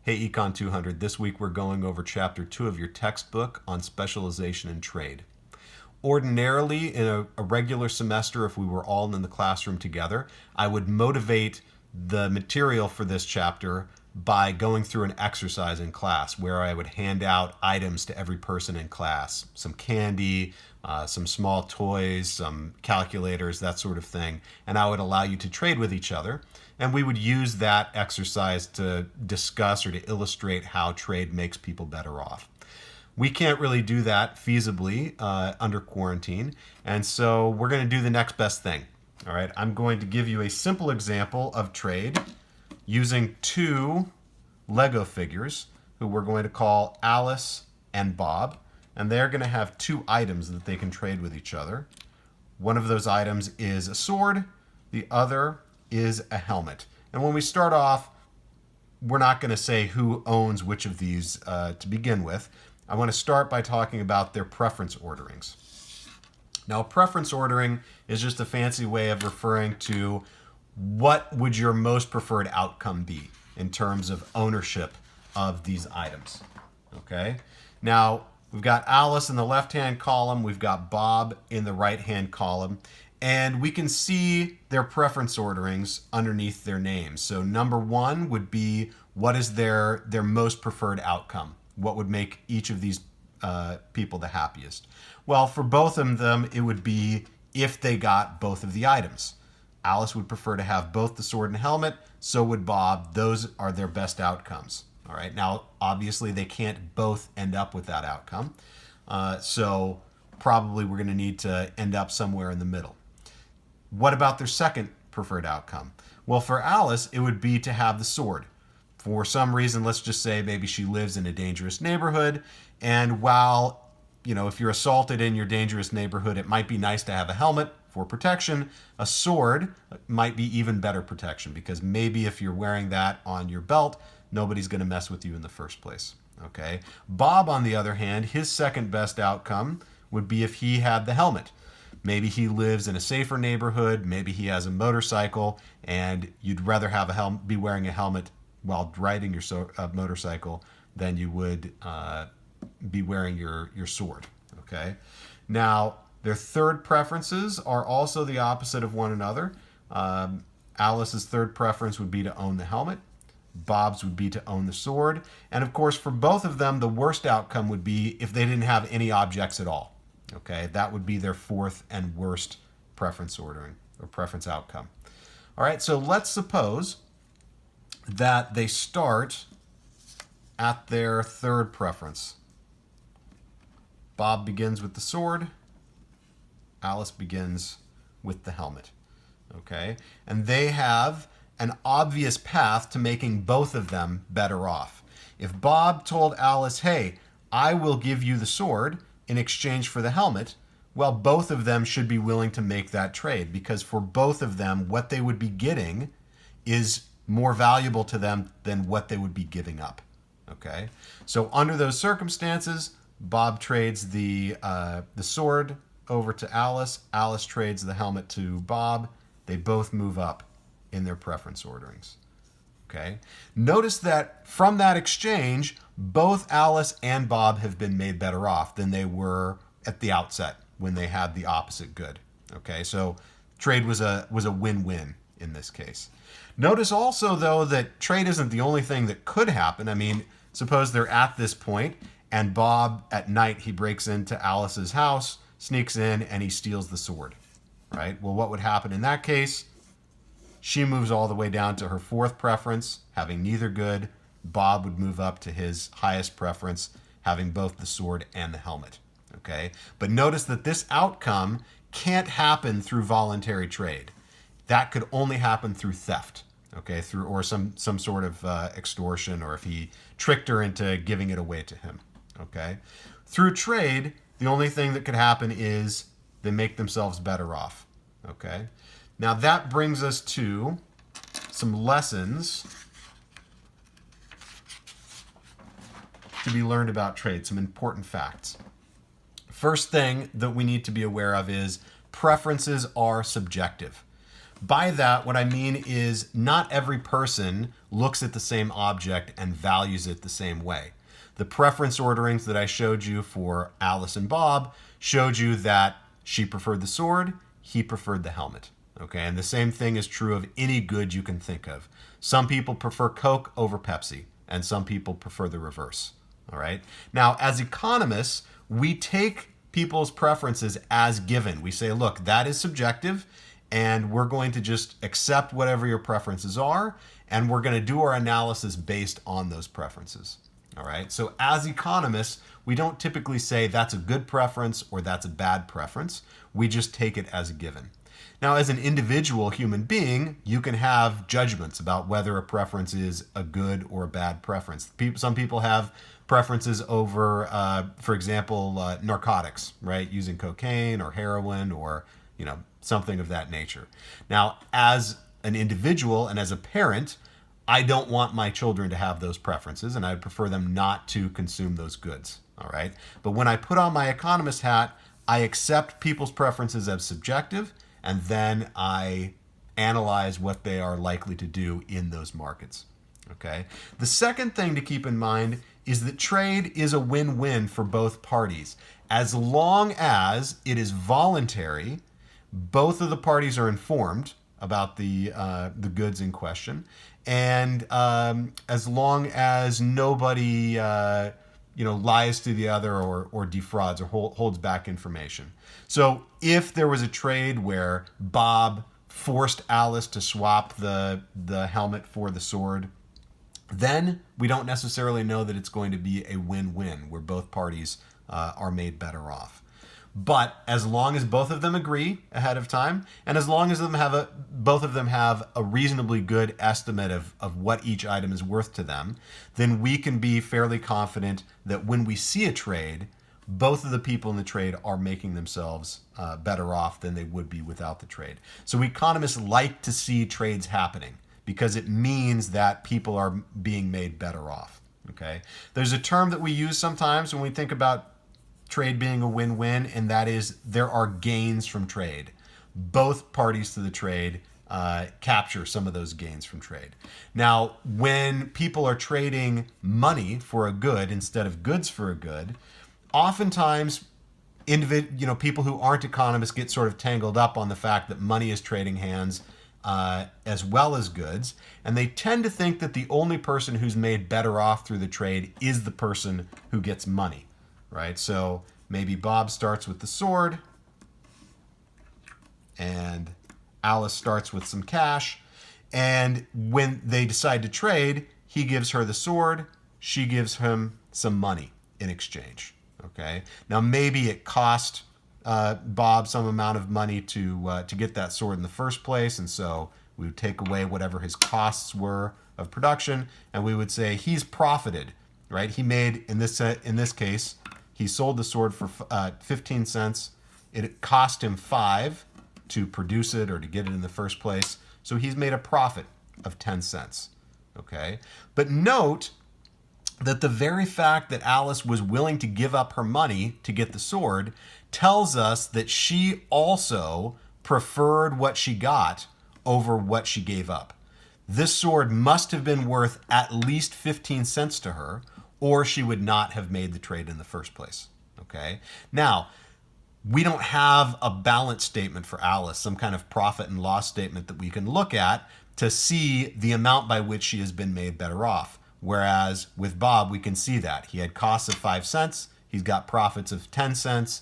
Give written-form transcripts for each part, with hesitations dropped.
Hey Econ 200, this week we're going over chapter 2 of your textbook on specialization in trade. Ordinarily, in a regular semester, if we were all in the classroom together, I would motivate the material for this chapter by going through an exercise in class where I would hand out items to every person in class, some candy, some small toys, some calculators, that sort of thing, and I would allow you to trade with each other. And we would use that exercise to discuss or to illustrate how trade makes people better off. We can't really do that feasibly under quarantine, and so we're going to do the next best thing. All right, I'm going to give you a simple example of trade using two Lego figures who we're going to call Alice and Bob, and they're going to have two items that they can trade with each other. One of those items is a sword, the other is a helmet. And when we start off, we're not going to say who owns which of these to begin with. I want to start by talking about their preference orderings. Now, preference ordering is just a fancy way of referring to what would your most preferred outcome be in terms of ownership of these items. Okay? Now, we've got Alice in the left-hand column, we've got Bob in the right-hand column, and we can see their preference orderings underneath their names. So number one would be what is their most preferred outcome? What would make each of these people the happiest? Well, for both of them, it would be if they got both of the items. Alice would prefer to have both the sword and helmet, so would Bob. Those are their best outcomes. All right. Now, obviously, they can't both end up with that outcome. So probably we're going to need to end up somewhere in the middle. What about their second preferred outcome? Well, for Alice, it would be to have the sword. For some reason, let's just say maybe she lives in a dangerous neighborhood, and while, if you're assaulted in your dangerous neighborhood, it might be nice to have a helmet for protection. A sword might be even better protection because maybe if you're wearing that on your belt, nobody's going to mess with you in the first place. Okay. Bob, on the other hand, his second best outcome would be if he had the helmet. Maybe he lives in a safer neighborhood. Maybe he has a motorcycle, and you'd rather have be wearing a helmet while riding your motorcycle than you would be wearing your sword. Okay. Now, their third preferences are also the opposite of one another. Alice's third preference would be to own the helmet. Bob's would be to own the sword. And of course, for both of them, the worst outcome would be if they didn't have any objects at all. Okay, that would be their fourth and worst preference ordering or preference outcome. All right, so let's suppose that they start at their third preference. Bob begins with the sword. Alice begins with the helmet. Okay, and they have an obvious path to making both of them better off. If Bob told Alice, hey, I will give you the sword in exchange for the helmet, well, both of them should be willing to make that trade because for both of them, what they would be getting is more valuable to them than what they would be giving up. Okay, so under those circumstances, Bob trades the sword over to Alice. Alice trades the helmet to Bob. They both move up in their preference orderings. Okay. Notice that from that exchange, both Alice and Bob have been made better off than they were at the outset when they had the opposite good. Okay. So trade was a win-win in this case. Notice also, though, that trade isn't the only thing that could happen. I mean, suppose they're at this point and Bob at night, he breaks into Alice's house, sneaks in, and he steals the sword. Right? Well, what would happen in that case? She moves all the way down to her fourth preference, having neither good. Bob would move up to his highest preference, having both the sword and the helmet. Okay? But notice that this outcome can't happen through voluntary trade. That could only happen through theft. Okay? Or some sort of extortion, or if he tricked her into giving it away to him. Okay? Through trade, the only thing that could happen is they make themselves better off. Okay? Now that brings us to some lessons to be learned about trade, some important facts. First thing that we need to be aware of is preferences are subjective. By that, what I mean is not every person looks at the same object and values it the same way. The preference orderings that I showed you for Alice and Bob showed you that she preferred the sword, he preferred the helmet. Okay, and the same thing is true of any good you can think of. Some people prefer Coke over Pepsi, and some people prefer the reverse. All right. Now, as economists, we take people's preferences as given. We say, look, that is subjective, and we're going to just accept whatever your preferences are, and we're going to do our analysis based on those preferences. All right. So as economists, we don't typically say that's a good preference or that's a bad preference. We just take it as a given. Now, as an individual human being, you can have judgments about whether a preference is a good or a bad preference. Some people have preferences over, for example, narcotics, right? Using cocaine or heroin or, something of that nature. Now, as an individual and as a parent, I don't want my children to have those preferences, and I would prefer them not to consume those goods, all right? But when I put on my economist hat, I accept people's preferences as subjective, and then I analyze what they are likely to do in those markets, okay? The second thing to keep in mind is that trade is a win-win for both parties. As long as it is voluntary, both of the parties are informed about the goods in question, and as long as nobody lies to the other or defrauds or holds back information. So if there was a trade where Bob forced Alice to swap the helmet for the sword, then we don't necessarily know that it's going to be a win-win where both parties are made better off. But as long as both of them agree ahead of time, and as long as both of them have a reasonably good estimate of what each item is worth to them, then we can be fairly confident that when we see a trade, both of the people in the trade are making themselves better off than they would be without the trade. So economists like to see trades happening because it means that people are being made better off. Okay? There's a term that we use sometimes when we think about trade being a win-win, and that is there are gains from trade. Both parties to the trade capture some of those gains from trade. Now, when people are trading money for a good instead of goods for a good, oftentimes people who aren't economists get sort of tangled up on the fact that money is trading hands as well as goods, and they tend to think that the only person who's made better off through the trade is the person who gets money. Right, so maybe Bob starts with the sword, and Alice starts with some cash, and when they decide to trade, he gives her the sword, she gives him some money in exchange. Okay, now maybe it cost Bob some amount of money to get that sword in the first place, and so we would take away whatever his costs were of production, and we would say he's profited. Right, he made in this case. He sold the sword for 15 cents. It cost him 5 to produce it or to get it in the first place. So he's made a profit of 10 cents. Okay? But note that the very fact that Alice was willing to give up her money to get the sword tells us that she also preferred what she got over what she gave up. This sword must have been worth at least 15 cents to her, or she would not have made the trade in the first place, okay? Now, we don't have a balance statement for Alice, some kind of profit and loss statement that we can look at to see the amount by which she has been made better off. Whereas with Bob, we can see that. He had costs of 5 cents, he's got profits of 10 cents.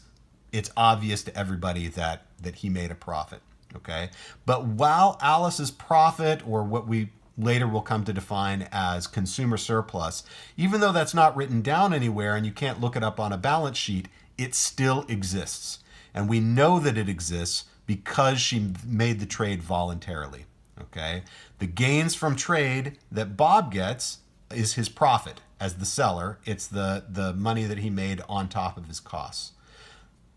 It's obvious to everybody that he made a profit, okay? But while Alice's profit, or what we later will come to define as consumer surplus, even though that's not written down anywhere and you can't look it up on a balance sheet, it still exists. And we know that it exists because she made the trade voluntarily, okay? The gains from trade that Bob gets is his profit as the seller. It's the money that he made on top of his costs.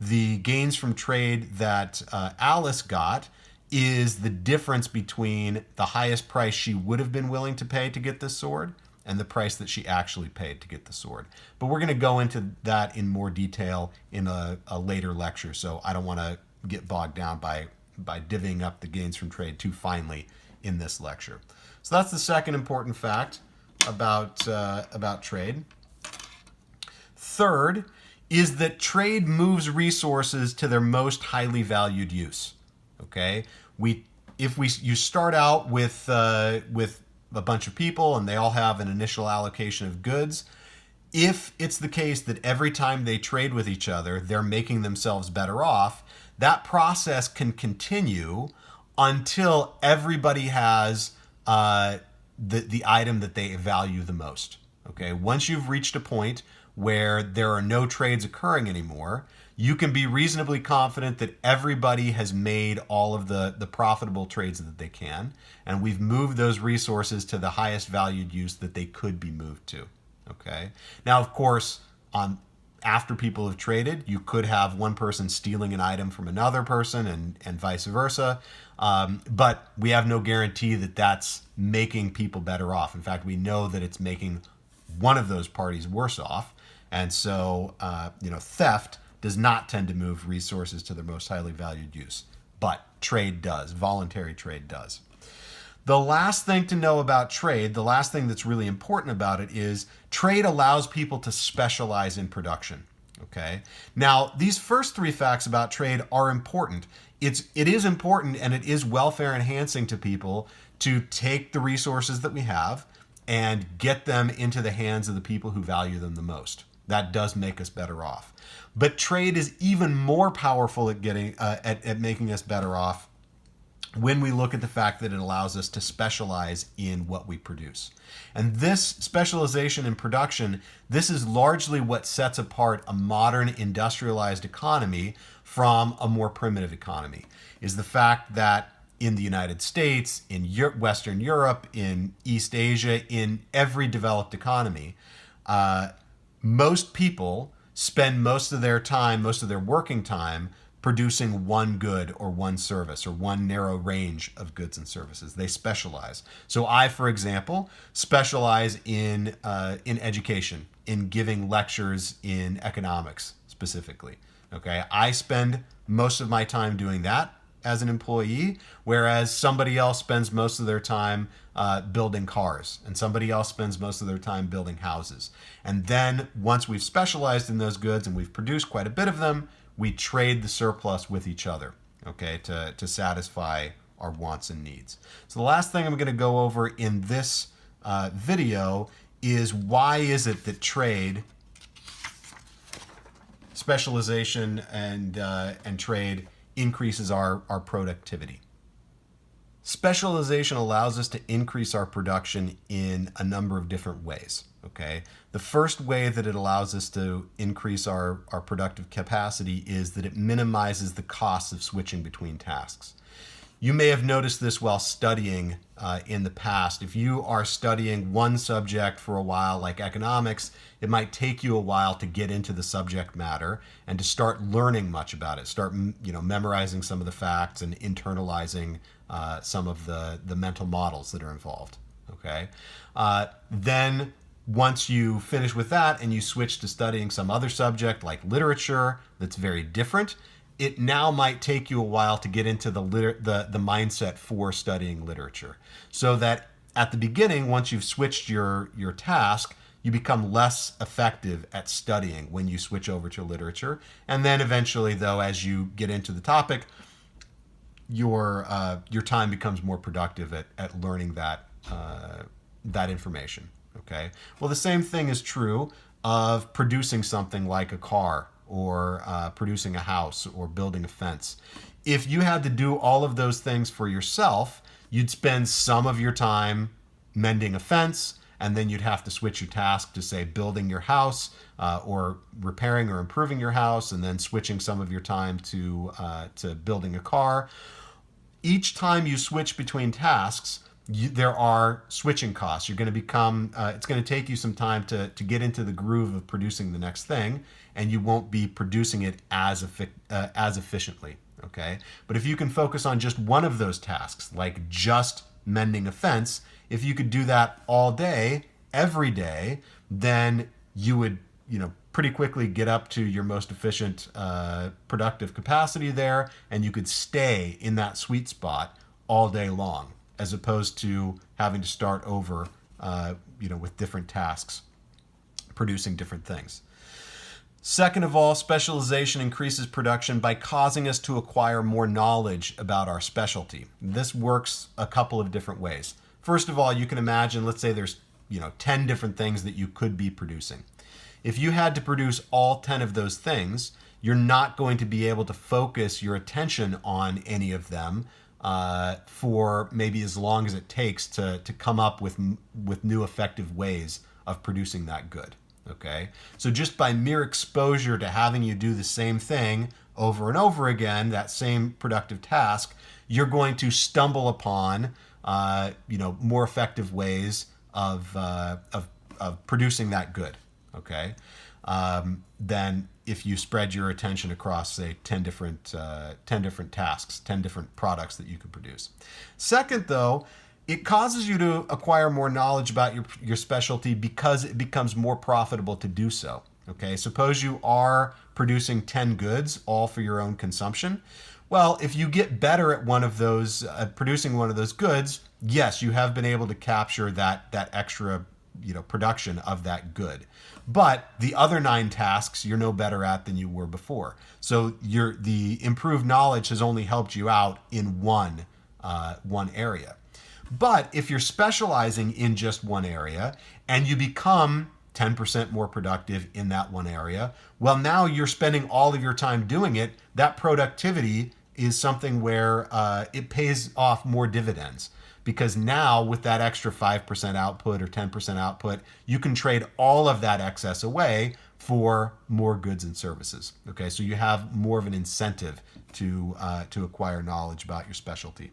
The gains from trade that Alice got is the difference between the highest price she would have been willing to pay to get this sword and the price that she actually paid to get the sword. But we're going to go into that in more detail in a later lecture, so I don't want to get bogged down by by divvying up the gains from trade too finely in this lecture. So that's the second important fact about trade. Third is that trade moves resources to their most highly valued use. Okay, you start out with a bunch of people and they all have an initial allocation of goods. If it's the case that every time they trade with each other, they're making themselves better off, that process can continue until everybody has the item that they value the most. Okay, once you've reached a point where there are no trades occurring anymore, you can be reasonably confident that everybody has made all of the profitable trades that they can, and we've moved those resources to the highest valued use that they could be moved to. Okay. Now, of course, after people have traded, you could have one person stealing an item from another person and vice versa. But we have no guarantee that that's making people better off. In fact, we know that it's making one of those parties worse off. And so, theft does not tend to move resources to their most highly valued use. But trade does. Voluntary trade does. The last thing to know about trade, the last thing that's really important about it, is trade allows people to specialize in production. Okay. Now, these first three facts about trade are important. It is important and it is welfare enhancing to people to take the resources that we have and get them into the hands of the people who value them the most. That does make us better off. But trade is even more powerful at at making us better off when we look at the fact that it allows us to specialize in what we produce. And this specialization in production, this is largely what sets apart a modern industrialized economy from a more primitive economy, is the fact that in the United States, in Western Europe, in East Asia, in every developed economy, most people spend most of their working time producing one good or one service or one narrow range of goods and services. They specialize. So I, for example, specialize in education, in giving lectures in economics specifically. Okay, I spend most of my time doing that as an employee, whereas somebody else spends most of their time building cars, and somebody else spends most of their time building houses. And then once we've specialized in those goods and we've produced quite a bit of them, we trade the surplus with each other, okay, to satisfy our wants and needs. So the last thing I'm going to go over in this video is why is it that trade, specialization, and trade increases our productivity. Specialization allows us to increase our production in a number of different ways. Okay, the first way that it allows us to increase our productive capacity is that it minimizes the costs of switching between tasks. You may have noticed this while studying in the past. If you are studying one subject for a while, like economics, it might take you a while to get into the subject matter and to start learning much about it. Start, memorizing some of the facts and internalizing some of the mental models that are involved. Okay, then once you finish with that and you switch to studying some other subject like literature that's very different, it now might take you a while to get into the mindset for studying literature. So that at the beginning, once you've switched your task, you become less effective at studying when you switch over to literature. And then eventually, though, as you get into the topic, your time becomes more productive at learning that information. Okay. Well, the same thing is true of producing something like a car or producing a house or building a fence. If you had to do all of those things for yourself, you'd spend some of your time mending a fence, and then you'd have to switch your task to, say, building your house or repairing or improving your house, and then switching some of your time to building a car. Each time you switch between tasks, there are switching costs. You're going to become, it's going to take you some time to get into the groove of producing the next thing, and you won't be producing it as efficiently, okay? But if you can focus on just one of those tasks, like just mending a fence, if you could do that all day, every day, then you would, pretty quickly get up to your most efficient productive capacity there, and you could stay in that sweet spot all day long, as opposed to having to start over, with different tasks, producing different things. Second of all, specialization increases production by causing us to acquire more knowledge about our specialty. This works a couple of different ways. First of all, you can imagine, let's say there's 10 different things that you could be producing. If you had to produce all 10 of those things, you're not going to be able to focus your attention on any of them for maybe as long as it takes to come up with new effective ways of producing that good. Okay, so just by mere exposure to having you do the same thing over and over again, that same productive task, you're going to stumble upon more effective ways of producing that good. Okay, than if you spread your attention across, say, 10 different tasks, 10 different products that you could produce. Second, though, it causes you to acquire more knowledge about your specialty because it becomes more profitable to do so. Okay, suppose you are producing 10 goods, all for your own consumption. Well, if you get better at one of those, producing one of those goods, yes, you have been able to capture that extra production of that good. But the other 9 tasks you're no better at than you were before. So the improved knowledge has only helped you out in one area. But if you're specializing in just one area and you become 10% more productive in that one area, well, now you're spending all of your time doing it. That productivity is something where it pays off more dividends, because now with that extra 5% output or 10% output, you can trade all of that excess away for more goods and services. Okay, so you have more of an incentive to acquire knowledge about your specialty.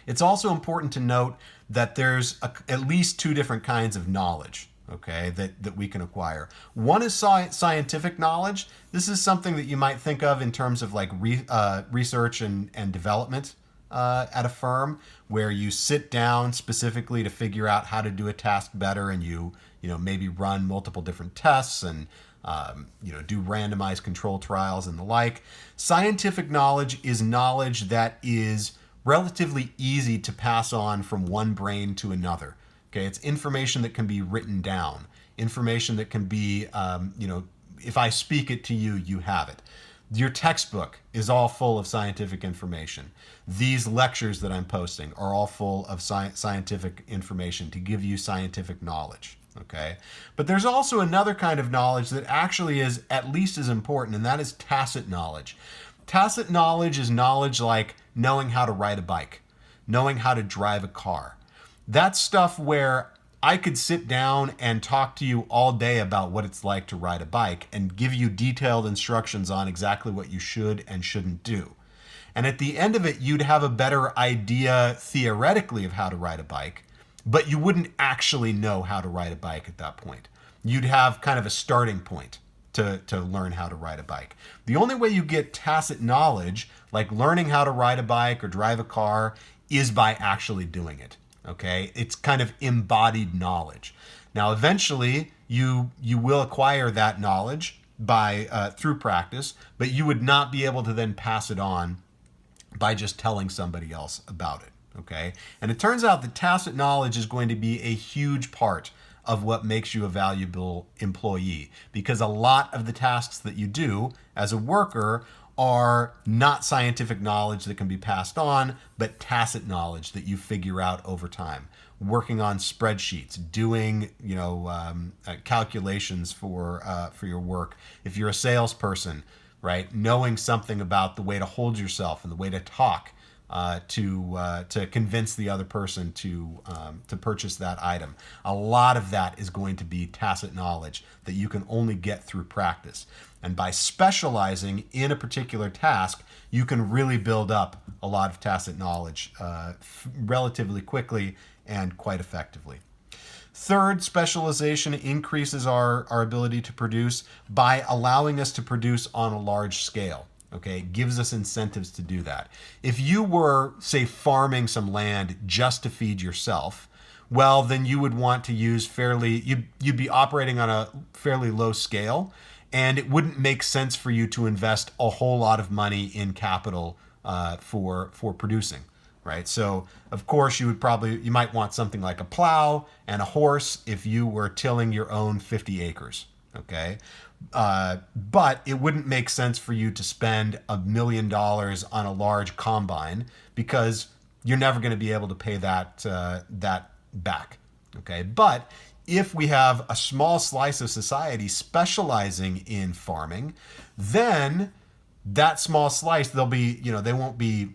It's also important to note that there's at least 2 different kinds of knowledge, okay, that we can acquire. One is scientific knowledge. This is something that you might think of in terms of like research and development at a firm, where you sit down specifically to figure out how to do a task better, and you maybe run multiple different tests and do randomized control trials and the like. Scientific knowledge is knowledge that is relatively easy to pass on from one brain to another. Okay, it's information that can be written down, information that can be, if I speak it to you, you have it. Your textbook is all full of scientific information. These lectures that I'm posting are all full of scientific information to give you scientific knowledge. Okay, but there's also another kind of knowledge that actually is at least as important, and that is tacit knowledge. Tacit knowledge is knowledge like knowing how to ride a bike, knowing how to drive a car. That's stuff where I could sit down and talk to you all day about what it's like to ride a bike and give you detailed instructions on exactly what you should and shouldn't do. And at the end of it, you'd have a better idea theoretically of how to ride a bike, but you wouldn't actually know how to ride a bike at that point. You'd have kind of a starting point to learn how to ride a bike. The only way you get tacit knowledge, like learning how to ride a bike or drive a car, is by actually doing it. Okay, it's kind of embodied knowledge. Now, eventually, you will acquire that knowledge by through practice, but you would not be able to then pass it on by just telling somebody else about it. Okay, and it turns out that tacit knowledge is going to be a huge part of what makes you a valuable employee, because a lot of the tasks that you do as a worker are not scientific knowledge that can be passed on, but tacit knowledge that you figure out over time. Working on spreadsheets, doing calculations for your work. If you're a salesperson, right, knowing something about the way to hold yourself and the way to talk to convince the other person to purchase that item. A lot of that is going to be tacit knowledge that you can only get through practice. And by specializing in a particular task, you can really build up a lot of tacit knowledge relatively quickly and quite effectively. Third, specialization increases our ability to produce by allowing us to produce on a large scale. Okay, it gives us incentives to do that. If you were, say, farming some land just to feed yourself, well, then you would want to use you'd be operating on a fairly low scale, and it wouldn't make sense for you to invest a whole lot of money in capital for producing, right? So of course you might want something like a plow and a horse if you were tilling your own 50 acres, okay? But it wouldn't make sense for you to spend $1 million on a large combine, because you're never going to be able to pay that back. Okay, but if we have a small slice of society specializing in farming, then that small slice, they won't be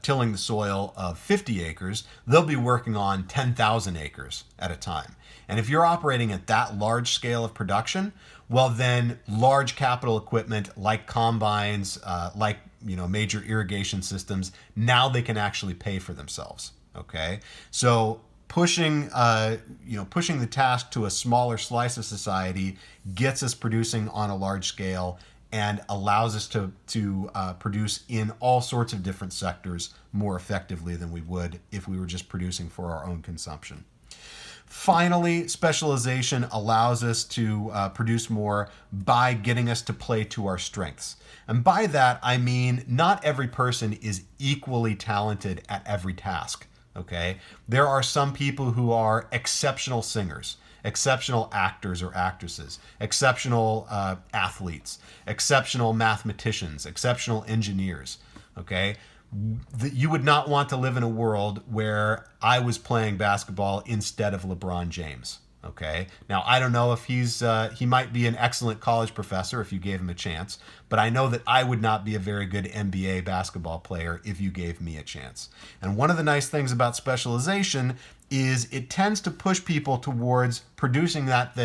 tilling the soil of 50 acres. They'll be working on 10,000 acres at a time. And if you're operating at that large scale of production, well, then large capital equipment like combines, like major irrigation systems, now they can actually pay for themselves. Okay, so pushing the task to a smaller slice of society gets us producing on a large scale and allows us to produce in all sorts of different sectors more effectively than we would if we were just producing for our own consumption. Finally, specialization allows us to produce more by getting us to play to our strengths. And by that, I mean not every person is equally talented at every task. Okay, there are some people who are exceptional singers, exceptional actors or actresses, exceptional athletes, exceptional mathematicians, exceptional engineers. Okay, you would not want to live in a world where I was playing basketball instead of LeBron James. Okay, now I don't know if he might be an excellent college professor if you gave him a chance, but I know that I would not be a very good NBA basketball player if you gave me a chance. And one of the nice things about specialization is it tends to push people towards producing that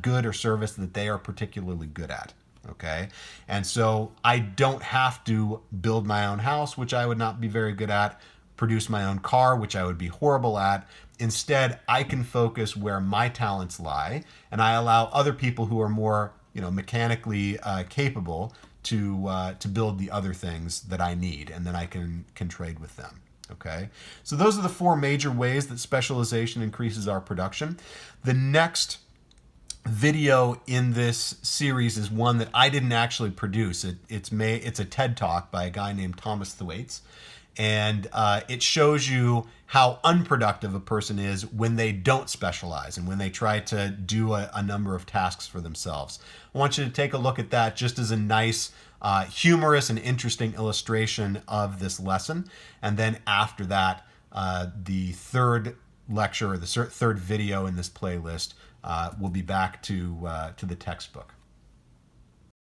good or service that they are particularly good at. Okay, and so I don't have to build my own house, which I would not be very good at, produce my own car, which I would be horrible at. Instead, I can focus where my talents lie, and I allow other people who are more, mechanically capable to build the other things that I need, and then I can trade with them. Okay, so those are the four major ways that specialization increases our production. The next video in this series is one that I didn't actually produce. It's a TED Talk by a guy named Thomas Thwaites. And it shows you how unproductive a person is when they don't specialize and when they try to do a number of tasks for themselves. I want you to take a look at that just as a nice, humorous and interesting illustration of this lesson. And then after that, the third lecture or the third video in this playlist will be back to the textbook.